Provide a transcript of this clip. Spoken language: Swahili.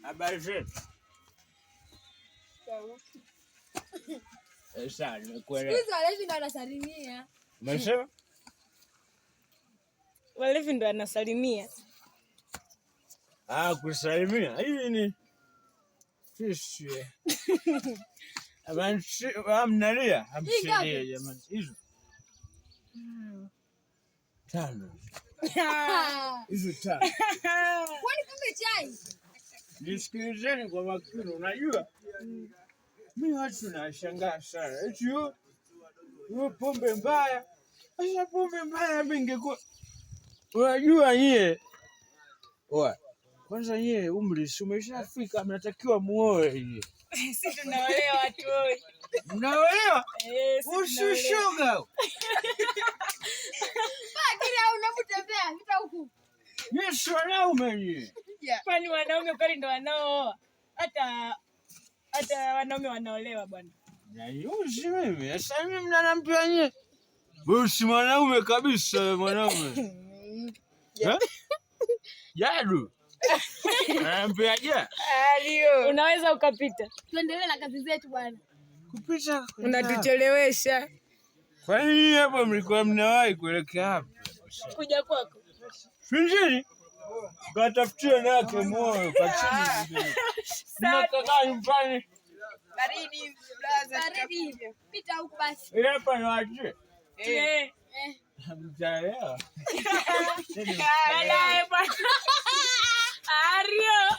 Habari zetu. Sasa nimekuelewa. Siku walevi ndo anasalimia. Umesema? Walevi ndo anasalimia. Kusalimia. Hii ni fishi. Mnalia? Hamshirie jamani. Hizo. Tano. Hizo tano. Kwani kumbe chai? Nisikilizeni kwa makini, unajua? Mimi watu nashangaa sana. Eti hiyo pombe mbaya. Sasa pombe mbaya mimi ingekuwa. Unajua nyie. Kwanza nyie umri si umeshafika, mnatakiwa muoe nyie. Sisi tunaolewa watu wote. Mnaolewa? Usishoga. Kila unapotembea vita huku. Yesu wanaume nyie. Kwani wanaume kweli ndo wanaooa? Hata wanaume wanaolewa bwana. Na yuzi mimi, sasa mimi mnaniambia nyie. Wewe si mwanaume kabisa mwanaume. Jadu. Naambia ja. Alio. Unaweza ukapita. Tuendelee na kazi zetu bwana. Kupita Unatuchelewesha. Kwa nini hapo mlikuwa mnawahi kuelekea hapa? Kuja kwako. Finjini. Katafutie nake moyo kwa chini. Nataka nyumbani. Baridi blaza. Baridi. Pita huku basi. Ile hapa ni waje. Mtaelewa. Baadaye bwana. Ario.